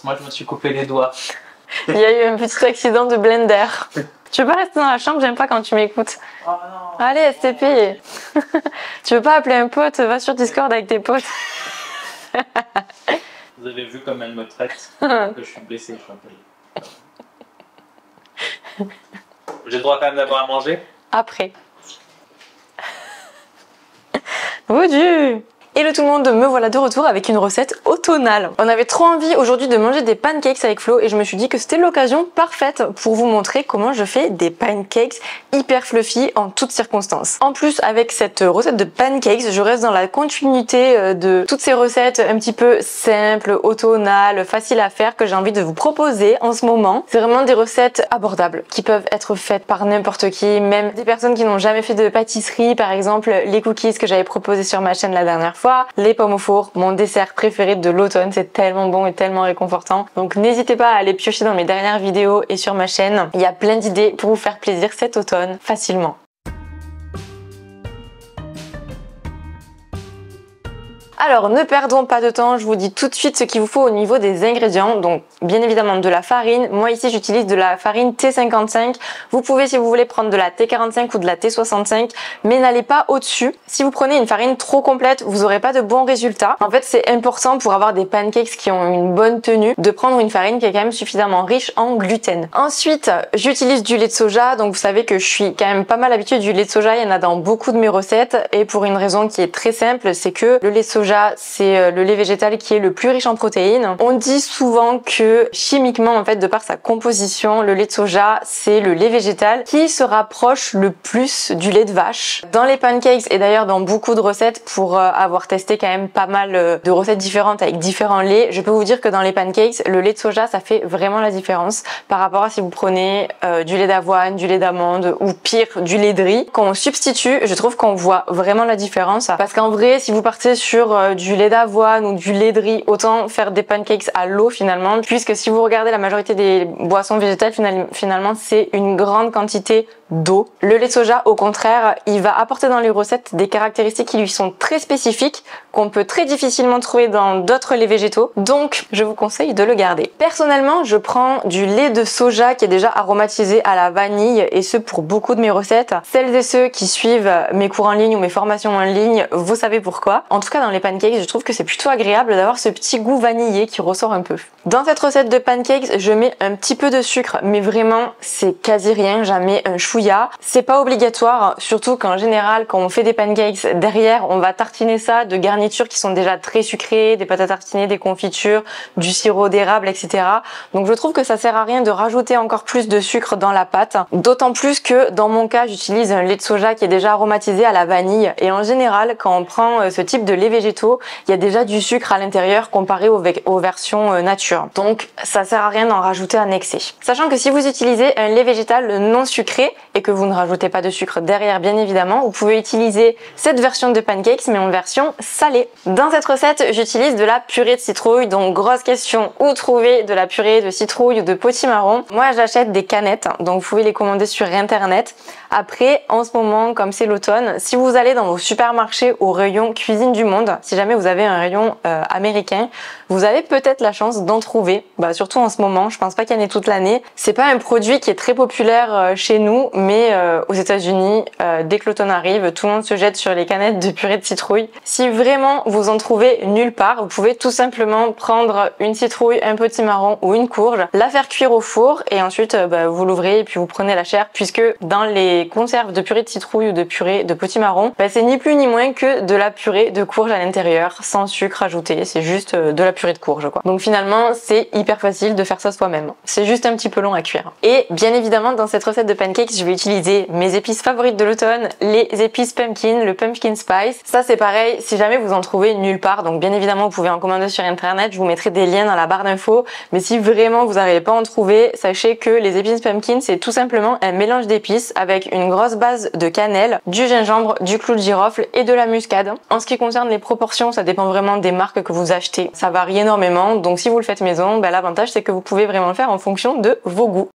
Moi, je me suis coupé les doigts. Il y a eu un petit accident de blender. Tu veux pas rester dans la chambre? J'aime pas quand tu m'écoutes. Oh non. Allez, STP. Tu veux pas appeler un pote? Va sur Discord avec tes potes. Vous avez vu comme elle me traite. Que je suis blessé, je suis un peu. J'ai le droit quand même d'avoir à manger? Après. Oh Dieu! Hello tout le monde, me voilà de retour avec une recette automnale. On avait trop envie aujourd'hui de manger des pancakes avec Flo et je me suis dit que c'était l'occasion parfaite pour vous montrer comment je fais des pancakes hyper fluffy en toutes circonstances. En plus, avec cette recette de pancakes, je reste dans la continuité de toutes ces recettes un petit peu simples, automnales, faciles à faire que j'ai envie de vous proposer en ce moment. C'est vraiment des recettes abordables qui peuvent être faites par n'importe qui, même des personnes qui n'ont jamais fait de pâtisserie, par exemple les cookies que j'avais proposés sur ma chaîne la dernière fois. Les pommes au four, mon dessert préféré de l'automne, c'est tellement bon et tellement réconfortant. Donc n'hésitez pas à aller piocher dans mes dernières vidéos et sur ma chaîne. Il y a plein d'idées pour vous faire plaisir cet automne facilement. Alors ne perdons pas de temps, je vous dis tout de suite ce qu'il vous faut au niveau des ingrédients. Donc bien évidemment de la farine, moi ici j'utilise de la farine T55. Vous pouvez si vous voulez prendre de la T45 ou de la T65, mais n'allez pas au-dessus. Si vous prenez une farine trop complète, vous n'aurez pas de bons résultats. En fait c'est important pour avoir des pancakes qui ont une bonne tenue, de prendre une farine qui est quand même suffisamment riche en gluten. Ensuite j'utilise du lait de soja, donc vous savez que je suis quand même pas mal habituée du lait de soja, il y en a dans beaucoup de mes recettes et pour une raison qui est très simple, c'est que le lait de soja c'est le lait végétal qui est le plus riche en protéines. On dit souvent que chimiquement, en fait, de par sa composition, le lait de soja, c'est le lait végétal qui se rapproche le plus du lait de vache. Dans les pancakes et d'ailleurs dans beaucoup de recettes, pour avoir testé quand même pas mal de recettes différentes avec différents laits, je peux vous dire que dans les pancakes, le lait de soja, ça fait vraiment la différence par rapport à si vous prenez du lait d'avoine, du lait d'amande ou pire, du lait de riz. Quand on substitue, je trouve qu'on voit vraiment la différence parce qu'en vrai, si vous partez sur du lait d'avoine ou du lait de riz, autant faire des pancakes à l'eau finalement, puisque si vous regardez la majorité des boissons végétales, finalement c'est une grande quantité d'eau. Le lait de soja, au contraire, il va apporter dans les recettes des caractéristiques qui lui sont très spécifiques, qu'on peut très difficilement trouver dans d'autres laits végétaux, donc je vous conseille de le garder. Personnellement, je prends du lait de soja qui est déjà aromatisé à la vanille, et ce pour beaucoup de mes recettes. Celles et ceux qui suivent mes cours en ligne ou mes formations en ligne, vous savez pourquoi. En tout cas, dans les pancakes, je trouve que c'est plutôt agréable d'avoir ce petit goût vanillé qui ressort un peu. Dans cette recette de pancakes, je mets un petit peu de sucre, mais vraiment, c'est quasi rien, j'en mets un chouïa. C'est pas obligatoire, surtout qu'en général, quand on fait des pancakes, derrière, on va tartiner ça de garnitures qui sont déjà très sucrées, des pâtes à tartiner, des confitures, du sirop d'érable, etc. Donc je trouve que ça sert à rien de rajouter encore plus de sucre dans la pâte, d'autant plus que dans mon cas, j'utilise un lait de soja qui est déjà aromatisé à la vanille, et en général, quand on prend ce type de lait végétaux, il y a déjà du sucre à l'intérieur comparé aux versions nature. Donc ça sert à rien d'en rajouter un excès. Sachant que si vous utilisez un lait végétal non sucré et que vous ne rajoutez pas de sucre derrière bien évidemment, vous pouvez utiliser cette version de pancakes mais en version salée. Dans cette recette, j'utilise de la purée de citrouille, donc grosse question, où trouver de la purée de citrouille ou de potimarron? Moi j'achète des canettes, donc vous pouvez les commander sur internet. Après, en ce moment, comme c'est l'automne, si vous allez dans vos supermarchés au rayon cuisine du monde, si jamais vous avez un rayon américain, vous avez peut-être la chance d'en trouver, surtout en ce moment, je pense pas qu'il y en ait toute l'année. C'est pas un produit qui est très populaire chez nous, mais aux États-Unis, dès que l'automne arrive, tout le monde se jette sur les canettes de purée de citrouille. Si vraiment vous en trouvez nulle part, vous pouvez tout simplement prendre une citrouille, un potimarron ou une courge, la faire cuire au four et ensuite vous l'ouvrez et puis vous prenez la chair, puisque dans les conserves de purée de citrouille ou de purée de potimarron, c'est ni plus ni moins que de la purée de courge à l'intérieur, sans sucre ajouté, c'est juste de la purée de courge quoi. Donc finalement c'est hyper facile de faire ça soi-même. C'est juste un petit peu long à cuire. Et bien évidemment dans cette recette de pancakes, je vais utiliser mes épices favorites de l'automne, les épices pumpkin, le pumpkin spice. Ça c'est pareil, si jamais vous en trouvez nulle part, donc bien évidemment vous pouvez en commander sur internet, je vous mettrai des liens dans la barre d'infos, mais si vraiment vous n'arrivez pas à en trouver, sachez que les épices pumpkin c'est tout simplement un mélange d'épices avec une grosse base de cannelle, du gingembre, du clou de girofle et de la muscade. En ce qui concerne les proportions, ça dépend vraiment des marques que vous achetez. Ça varie énormément, donc si vous le faites maison, l'avantage c'est que vous pouvez vraiment le faire en fonction de vos goûts.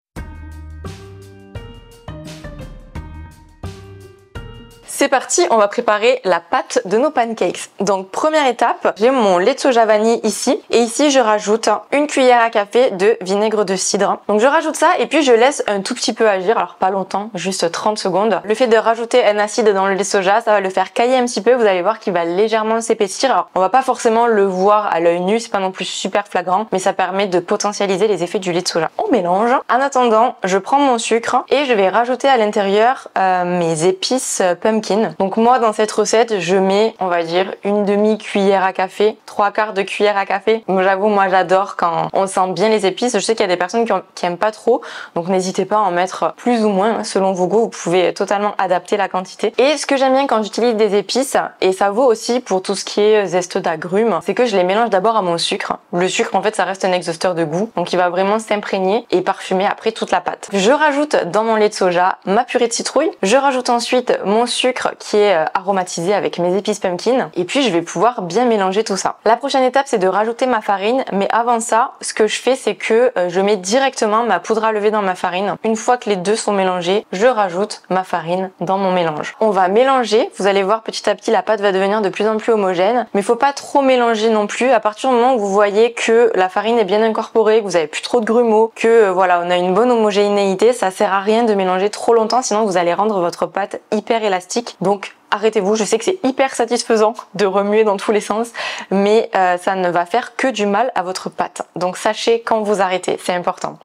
C'est parti, on va préparer la pâte de nos pancakes. Donc première étape, j'ai mon lait de soja vanille ici et ici je rajoute une cuillère à café de vinaigre de cidre. Donc je rajoute ça et puis je laisse un tout petit peu agir, alors pas longtemps, juste 30 secondes. Le fait de rajouter un acide dans le lait de soja, ça va le faire cailler un petit peu, vous allez voir qu'il va légèrement s'épaissir. Alors on va pas forcément le voir à l'œil nu, c'est pas non plus super flagrant, mais ça permet de potentialiser les effets du lait de soja. On mélange. En attendant, je prends mon sucre et je vais rajouter à l'intérieur mes épices pumpkin. Donc moi dans cette recette, je mets, on va dire, une demi-cuillère à café, 3/4 de cuillère à café. Donc j'avoue, moi j'adore quand on sent bien les épices. Je sais qu'il y a des personnes qui aiment pas trop, donc n'hésitez pas à en mettre plus ou moins selon vos goûts. Vous pouvez totalement adapter la quantité. Et ce que j'aime bien quand j'utilise des épices, et ça vaut aussi pour tout ce qui est zeste d'agrumes, c'est que je les mélange d'abord à mon sucre. Le sucre en fait ça reste un exhausteur de goût, donc il va vraiment s'imprégner et parfumer après toute la pâte. Je rajoute dans mon lait de soja ma purée de citrouille. Je rajoute ensuite mon sucre qui est aromatisé avec mes épices pumpkin et puis je vais pouvoir bien mélanger tout ça. La prochaine étape c'est de rajouter ma farine, mais avant ça ce que je fais c'est que je mets directement ma poudre à lever dans ma farine. Une fois que les deux sont mélangés, je rajoute ma farine dans mon mélange. On va mélanger, vous allez voir petit à petit la pâte va devenir de plus en plus homogène, mais il faut pas trop mélanger non plus. À partir du moment où vous voyez que la farine est bien incorporée, que vous avez plus trop de grumeaux, que voilà on a une bonne homogénéité, ça sert à rien de mélanger trop longtemps sinon vous allez rendre votre pâte hyper élastique. Donc arrêtez-vous, je sais que c'est hyper satisfaisant de remuer dans tous les sens, mais ça ne va faire que du mal à votre pâte. Donc sachez quand vous arrêtez, c'est important.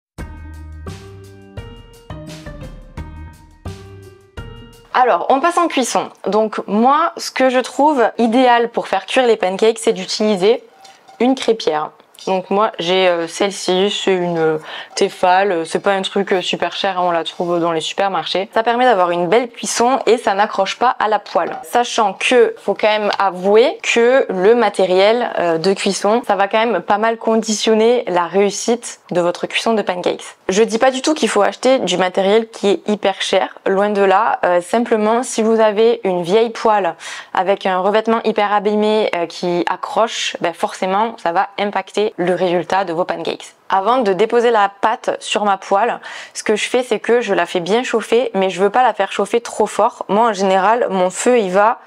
Alors, on passe en cuisson. Donc moi, ce que je trouve idéal pour faire cuire les pancakes, c'est d'utiliser une crêpière. Donc moi j'ai celle-ci, c'est une Tefal, c'est pas un truc super cher, on la trouve dans les supermarchés. Ça permet d'avoir une belle cuisson et ça n'accroche pas à la poêle. Sachant que faut quand même avouer que le matériel de cuisson, ça va quand même pas mal conditionner la réussite de votre cuisson de pancakes. Je dis pas du tout qu'il faut acheter du matériel qui est hyper cher, loin de là. Simplement si vous avez une vieille poêle avec un revêtement hyper abîmé qui accroche, ben forcément ça va impacter le résultat de vos pancakes. Avant de déposer la pâte sur ma poêle, ce que je fais c'est que je la fais bien chauffer, mais je veux pas la faire chauffer trop fort. Moi en général mon feu il va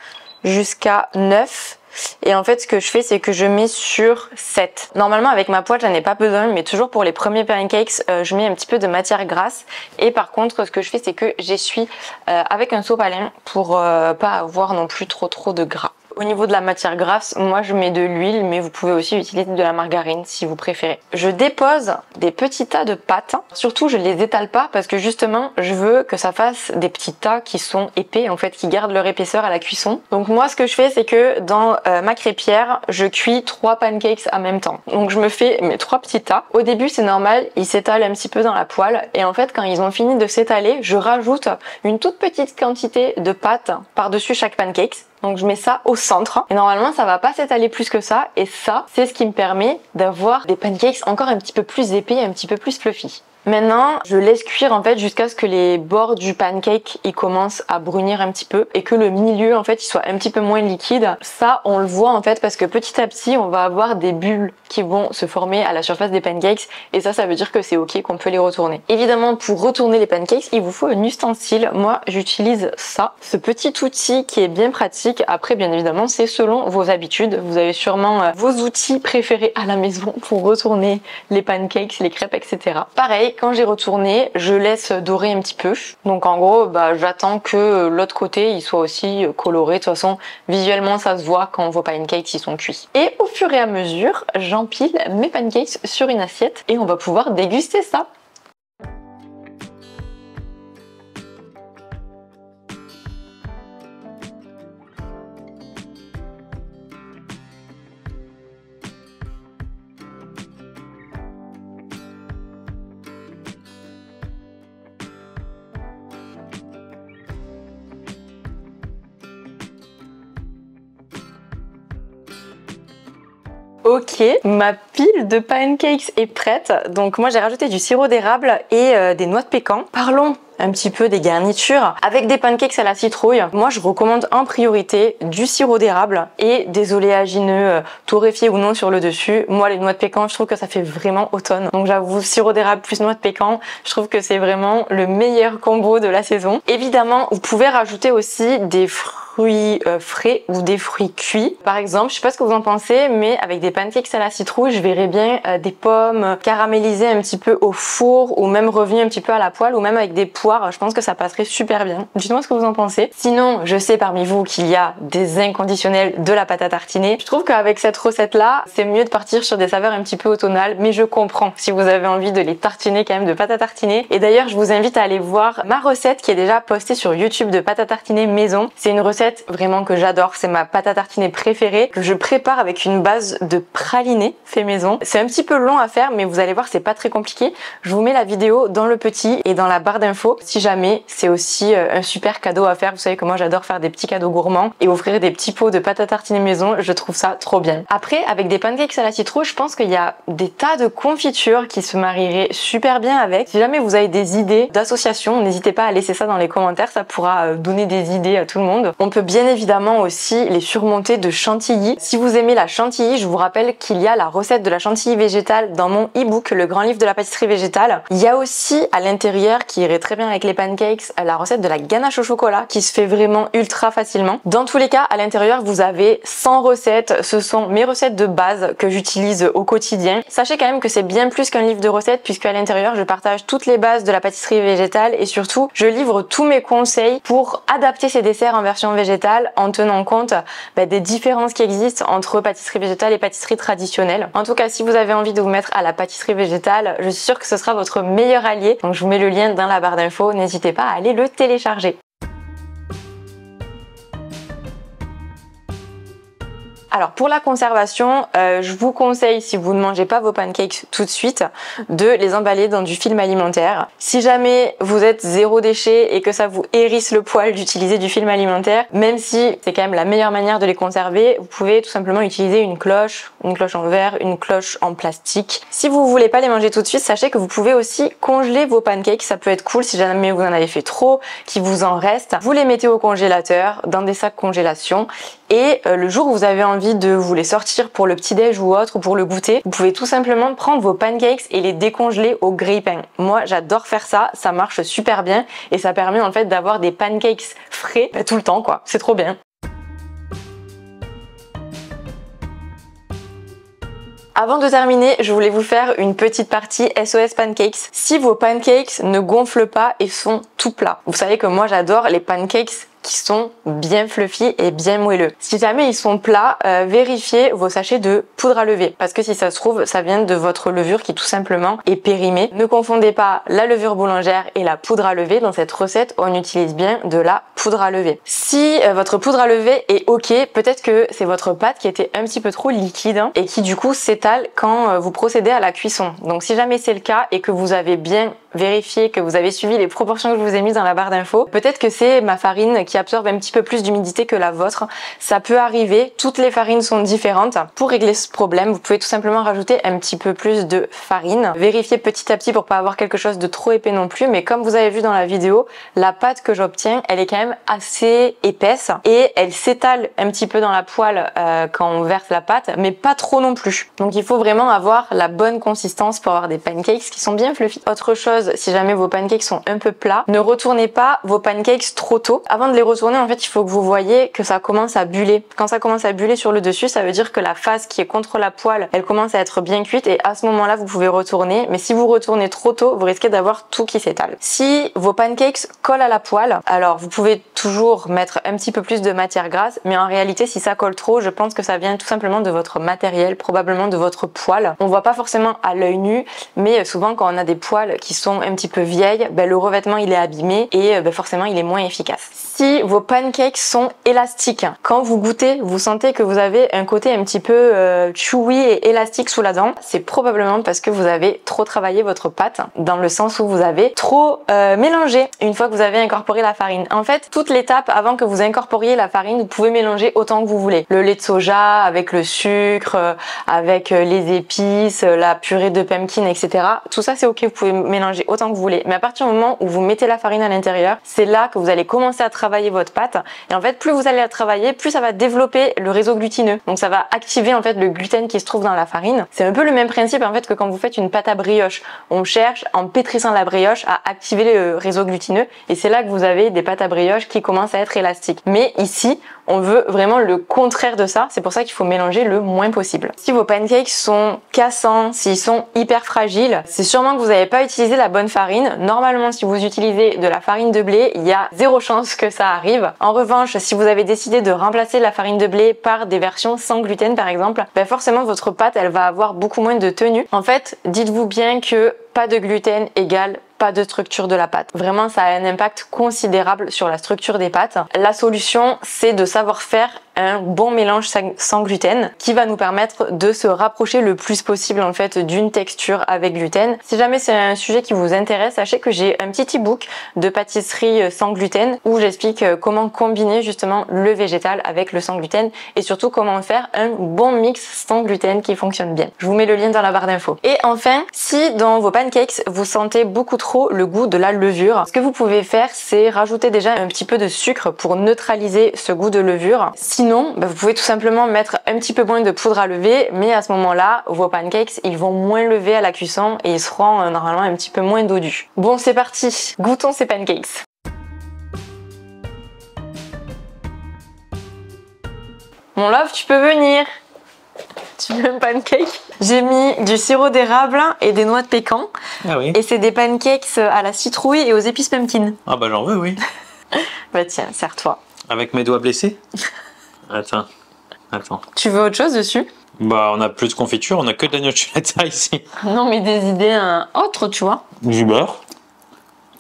jusqu'à 9 et en fait ce que je fais c'est que je mets sur 7. Normalement avec ma poêle j'en ai pas besoin, mais toujours pour les premiers pancakes je mets un petit peu de matière grasse et par contre ce que je fais c'est que j'essuie avec un sopalin pour pas avoir non plus trop de gras. Au niveau de la matière grasse, moi je mets de l'huile, mais vous pouvez aussi utiliser de la margarine si vous préférez. Je dépose des petits tas de pâtes. Surtout je les étale pas parce que justement je veux que ça fasse des petits tas qui sont épais en fait, qui gardent leur épaisseur à la cuisson. Donc moi ce que je fais c'est que dans ma crêpière, je cuis 3 pancakes en même temps. Donc je me fais mes 3 petits tas. Au début c'est normal, ils s'étalent un petit peu dans la poêle et en fait quand ils ont fini de s'étaler, je rajoute une toute petite quantité de pâte par-dessus chaque pancake. Donc je mets ça au centre et normalement ça va pas s'étaler plus que ça et ça c'est ce qui me permet d'avoir des pancakes encore un petit peu plus épais et un petit peu plus fluffy. Maintenant, je laisse cuire en fait jusqu'à ce que les bords du pancake ils commencent à brunir un petit peu et que le milieu en fait il soit un petit peu moins liquide. Ça on le voit en fait parce que petit à petit on va avoir des bulles qui vont se former à la surface des pancakes et ça veut dire que c'est ok, qu'on peut les retourner. Évidemment pour retourner les pancakes il vous faut un ustensile. Moi j'utilise ça, ce petit outil qui est bien pratique. Après bien évidemment c'est selon vos habitudes. Vous avez sûrement vos outils préférés à la maison pour retourner les pancakes, les crêpes etc. Pareil, quand j'ai retourné, je laisse dorer un petit peu. Donc en gros, j'attends que l'autre côté il soit aussi coloré. De toute façon, visuellement ça se voit quand vos pancakes ils sont cuits. Et au fur et à mesure, j'empile mes pancakes sur une assiette et on va pouvoir déguster ça. Ok, ma pile de pancakes est prête. Donc moi j'ai rajouté du sirop d'érable et des noix de pécan. Parlons un petit peu des garnitures. Avec des pancakes à la citrouille, moi je recommande en priorité du sirop d'érable et des oléagineux torréfiés ou non sur le dessus. Moi les noix de pécan, je trouve que ça fait vraiment automne. Donc j'avoue, sirop d'érable plus noix de pécan, je trouve que c'est vraiment le meilleur combo de la saison. Évidemment, vous pouvez rajouter aussi des fruits frais ou des fruits cuits. Par exemple, je sais pas ce que vous en pensez, mais avec des pancakes à la citrouille, je verrais bien des pommes caramélisées un petit peu au four ou même revenues un petit peu à la poêle ou même avec des poires. Je pense que ça passerait super bien. Dites-moi ce que vous en pensez. Sinon, je sais parmi vous qu'il y a des inconditionnels de la pâte à tartiner. Je trouve qu'avec cette recette-là, c'est mieux de partir sur des saveurs un petit peu automnales, mais je comprends si vous avez envie de les tartiner quand même de pâte à tartiner. Et d'ailleurs, je vous invite à aller voir ma recette qui est déjà postée sur YouTube de pâte à tartiner maison. C'est une recette vraiment que j'adore, c'est ma pâte à tartiner préférée que je prépare avec une base de praliné fait maison. C'est un petit peu long à faire mais vous allez voir c'est pas très compliqué. Je vous mets la vidéo dans le petit et dans la barre d'infos si jamais. C'est aussi un super cadeau à faire. Vous savez que moi j'adore faire des petits cadeaux gourmands et offrir des petits pots de pâte à tartiner maison, je trouve ça trop bien. Après avec des pancakes à la citrouille, je pense qu'il y a des tas de confitures qui se marieraient super bien avec. Si jamais vous avez des idées d'association, n'hésitez pas à laisser ça dans les commentaires, ça pourra donner des idées à tout le monde. On peut bien évidemment aussi les surmonter de chantilly. Si vous aimez la chantilly, je vous rappelle qu'il y a la recette de la chantilly végétale dans mon e-book, le grand livre de la pâtisserie végétale. Il y a aussi à l'intérieur, qui irait très bien avec les pancakes, la recette de la ganache au chocolat qui se fait vraiment ultra facilement. Dans tous les cas, à l'intérieur, vous avez 100 recettes. Ce sont mes recettes de base que j'utilise au quotidien. Sachez quand même que c'est bien plus qu'un livre de recettes puisque à l'intérieur, je partage toutes les bases de la pâtisserie végétale et surtout, je livre tous mes conseils pour adapter ces desserts en version végétale en tenant compte des différences qui existent entre pâtisserie végétale et pâtisserie traditionnelle. En tout cas, si vous avez envie de vous mettre à la pâtisserie végétale, je suis sûre que ce sera votre meilleur allié. Donc je vous mets le lien dans la barre d'infos, n'hésitez pas à aller le télécharger. Alors pour la conservation, je vous conseille, si vous ne mangez pas vos pancakes tout de suite, de les emballer dans du film alimentaire. Si jamais vous êtes zéro déchet et que ça vous hérisse le poil d'utiliser du film alimentaire, même si c'est quand même la meilleure manière de les conserver, vous pouvez tout simplement utiliser une cloche en verre, une cloche en plastique. Si vous voulez pas les manger tout de suite, sachez que vous pouvez aussi congeler vos pancakes, ça peut être cool si jamais vous en avez fait trop, qu'il vous en reste. Vous les mettez au congélateur, dans des sacs congélation et le jour où vous avez envie de vous les sortir pour le petit-déj ou autre ou pour le goûter, vous pouvez tout simplement prendre vos pancakes et les décongeler au grille-pain. Moi j'adore faire ça, ça marche super bien et ça permet en fait d'avoir des pancakes frais tout le temps quoi, c'est trop bien. Avant de terminer, je voulais vous faire une petite partie SOS pancakes. Si vos pancakes ne gonflent pas et sont tout plats, vous savez que moi j'adore les pancakes qui sont bien fluffy et bien moelleux. Si jamais ils sont plats, vérifiez vos sachets de poudre à lever parce que si ça se trouve, ça vient de votre levure qui tout simplement est périmée. Ne confondez pas la levure boulangère et la poudre à lever. Dans cette recette, on utilise bien de la poudre à lever. Si votre poudre à lever est ok, peut-être que c'est votre pâte qui était un petit peu trop liquide et qui du coup s'étale quand vous procédez à la cuisson. Donc si jamais c'est le cas et que vous avez bien vérifié, que vous avez suivi les proportions que je vous ai mises dans la barre d'infos, peut-être que c'est ma farine qui absorbe un petit peu plus d'humidité que la vôtre. Ça peut arriver, toutes les farines sont différentes. Pour régler ce problème, vous pouvez tout simplement rajouter un petit peu plus de farine. Vérifiez petit à petit pour pas avoir quelque chose de trop épais non plus, mais comme vous avez vu dans la vidéo, la pâte que j'obtiens, elle est quand même assez épaisse et elle s'étale un petit peu dans la poêle quand on verse la pâte, mais pas trop non plus. Donc il faut vraiment avoir la bonne consistance pour avoir des pancakes qui sont bien fluffy. Autre chose, si jamais vos pancakes sont un peu plats, ne retournez pas vos pancakes trop tôt. Avant de les retourner, en fait, il faut que vous voyez que ça commence à buller. Quand ça commence à buller sur le dessus, ça veut dire que la face qui est contre la poêle, elle commence à être bien cuite et à ce moment-là, vous pouvez retourner. Mais si vous retournez trop tôt, vous risquez d'avoir tout qui s'étale. Si vos pancakes collent à la poêle, alors vous pouvez toujours mettre un petit peu plus de matière grasse, mais en réalité, si ça colle trop, je pense que ça vient tout simplement de votre matériel, probablement de votre poêle. On voit pas forcément à l'œil nu, mais souvent quand on a des poêles qui sont sont un petit peu vieilles, le revêtement il est abîmé et forcément il est moins efficace. Si vos pancakes sont élastiques, quand vous goûtez, vous sentez que vous avez un côté un petit peu chewy et élastique sous la dent, c'est probablement parce que vous avez trop travaillé votre pâte, dans le sens où vous avez trop mélangé une fois que vous avez incorporé la farine. En fait, toute l'étape avant que vous incorporiez la farine, vous pouvez mélanger autant que vous voulez. Le lait de soja avec le sucre, avec les épices, la purée de pumpkin, etc. Tout ça c'est ok, vous pouvez mélanger autant que vous voulez. Mais à partir du moment où vous mettez la farine à l'intérieur, c'est là que vous allez commencer à travailler votre pâte. Et en fait, plus vous allez la travailler, plus ça va développer le réseau glutineux. Donc ça va activer en fait le gluten qui se trouve dans la farine. C'est un peu le même principe en fait que quand vous faites une pâte à brioche. On cherche en pétrissant la brioche à activer le réseau glutineux et c'est là que vous avez des pâtes à brioche qui commencent à être élastiques. Mais ici, on veut vraiment le contraire de ça, c'est pour ça qu'il faut mélanger le moins possible. Si vos pancakes sont cassants, s'ils sont hyper fragiles, c'est sûrement que vous n'avez pas utilisé la bonne farine. Normalement, si vous utilisez de la farine de blé, il y a zéro chance que ça arrive. En revanche, si vous avez décidé de remplacer la farine de blé par des versions sans gluten par exemple, forcément votre pâte elle va avoir beaucoup moins de tenue. En fait, dites-vous bien que pas de gluten égale pas de structure de la pâte. Vraiment, ça a un impact considérable sur la structure des pâtes. La solution, c'est de savoir faire un bon mélange sans gluten qui va nous permettre de se rapprocher le plus possible en fait d'une texture avec gluten. Si jamais c'est un sujet qui vous intéresse, sachez que j'ai un petit e-book de pâtisserie sans gluten où j'explique comment combiner justement le végétal avec le sans gluten et surtout comment faire un bon mix sans gluten qui fonctionne bien. Je vous mets le lien dans la barre d'infos. Et enfin, si dans vos pancakes vous sentez beaucoup trop le goût de la levure, ce que vous pouvez faire c'est rajouter déjà un petit peu de sucre pour neutraliser ce goût de levure. Sinon, vous pouvez tout simplement mettre un petit peu moins de poudre à lever, mais à ce moment-là, vos pancakes, ils vont moins lever à la cuisson et ils seront normalement un petit peu moins dodus. Bon, c'est parti, goûtons ces pancakes. Mon love, tu peux venir. Tu veux un pancake? J'ai mis du sirop d'érable et des noix de pécan. Ah oui. Et c'est des pancakes à la citrouille et aux épices pumpkin. Ah bah j'en veux, oui. Bah tiens, sers-toi. Avec mes doigts blessés? Attends. Tu veux autre chose dessus? Bah on a plus de confiture, on a que de la nocciolata ici. Non mais des idées autres, tu vois. Du beurre.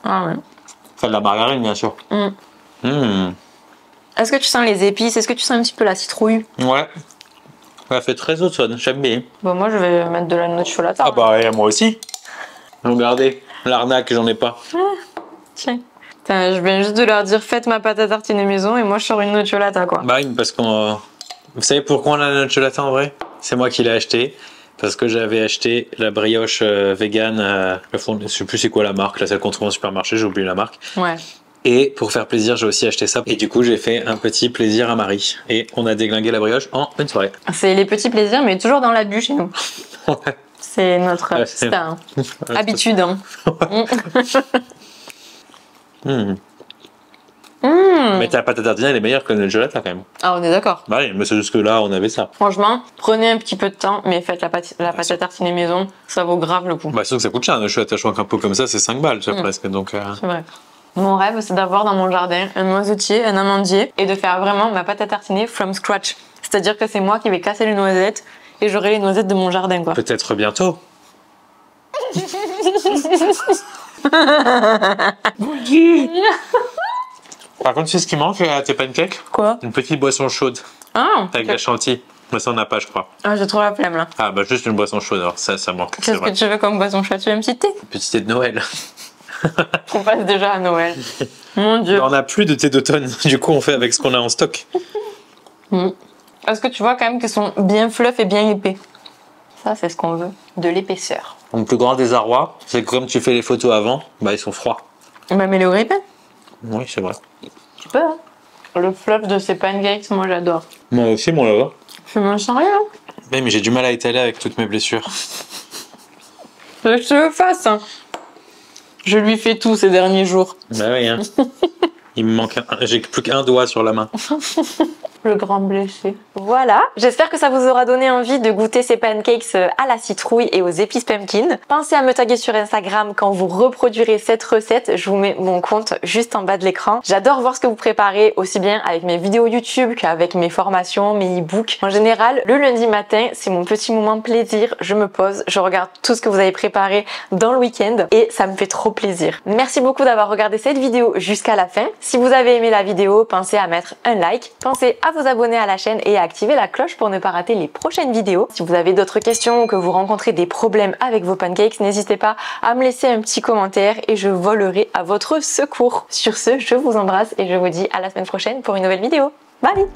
Ah ouais. Enfin de la margarine bien sûr. Est-ce que tu sens les épices? Est-ce que tu sens un petit peu la citrouille? Ouais. Ça fait très automne, j'aime bien. Bon moi je vais mettre de la nocciolata. Ah bah ouais, moi aussi. Regardez, l'arnaque, j'en ai pas. Tiens. Putain, je viens juste de leur dire faites ma pâte à tartiner maison et moi je sors une nocciolata quoi. Bah oui, parce qu'on... Vous savez pourquoi on a la nocciolata en vrai? C'est moi qui l'ai acheté. Parce que j'avais acheté la brioche vegan, je sais plus c'est quoi la marque, là celle qu'on trouve en supermarché, j'ai oublié la marque. Ouais. Et pour faire plaisir, j'ai aussi acheté ça. Et du coup, j'ai fait un petit plaisir à Marie. Et on a déglingué la brioche en une soirée. C'est les petits plaisirs, mais toujours dans l'abus chez nous. Ouais. C'est notre habitude. Hein. Mais ta pâte à tartiner, elle est meilleure que la nocciolata quand même. Ah, on est d'accord. Bah oui, mais c'est juste que là, on avait ça. Franchement, prenez un petit peu de temps, mais faites la pâte à tartiner maison, ça vaut grave le coup. Bah, sauf que ça coûte cher, la nocciolata. Je crois qu'un pot comme ça, c'est 5 balles, tu vois, presque. Donc, C'est vrai. Mon rêve, c'est d'avoir dans mon jardin un noisetier, un amandier et de faire vraiment ma pâte à tartiner from scratch. C'est-à-dire que c'est moi qui vais casser les noisettes et j'aurai les noisettes de mon jardin, quoi. Peut-être bientôt. Par contre, tu sais ce qui manque à tes pancakes? Quoi? Une petite boisson chaude. Ah, Avec la chantilly. Mais ça, on n'a pas, je crois. Ah, j'ai trop la flemme là. Ah, bah, juste une boisson chaude, alors ça manque. Qu'est-ce que tu veux comme boisson chaude? Tu veux un petit thé? Petit thé de Noël. On passe déjà à Noël. Mon Dieu. On n'a plus de thé d'automne. Du coup, on fait avec ce qu'on a en stock. Est-ce que tu vois quand même qu'ils sont bien fluff et bien épais? Ça, c'est ce qu'on veut. De l'épaisseur. Mon plus grand désarroi, c'est que comme tu fais les photos avant, bah, ils sont froids. Bah, mets le grille-pain. Oui, c'est vrai. Tu peux, hein. Le fluff de ces pancakes, moi j'adore. Moi aussi, mon lava. Je mange sans rien. Mais j'ai du mal à étaler avec toutes mes blessures. Que je te le fasse. Hein. Je lui fais tout ces derniers jours. Bah oui, hein. Il me manque j'ai plus qu'un doigt sur la main. Le grand blessé. Voilà, j'espère que ça vous aura donné envie de goûter ces pancakes à la citrouille et aux épices pumpkin. Pensez à me taguer sur Instagram quand vous reproduirez cette recette. Je vous mets mon compte juste en bas de l'écran. J'adore voir ce que vous préparez, aussi bien avec mes vidéos YouTube qu'avec mes formations, mes e-books. En général, le lundi matin, c'est mon petit moment plaisir. Je me pose, je regarde tout ce que vous avez préparé dans le week-end et ça me fait trop plaisir. Merci beaucoup d'avoir regardé cette vidéo jusqu'à la fin. Si vous avez aimé la vidéo, pensez à mettre un like. Pensez à vous abonner à la chaîne et à activer la cloche pour ne pas rater les prochaines vidéos. Si vous avez d'autres questions ou que vous rencontrez des problèmes avec vos pancakes, n'hésitez pas à me laisser un petit commentaire et je volerai à votre secours. Sur ce, je vous embrasse et je vous dis à la semaine prochaine pour une nouvelle vidéo. Bye!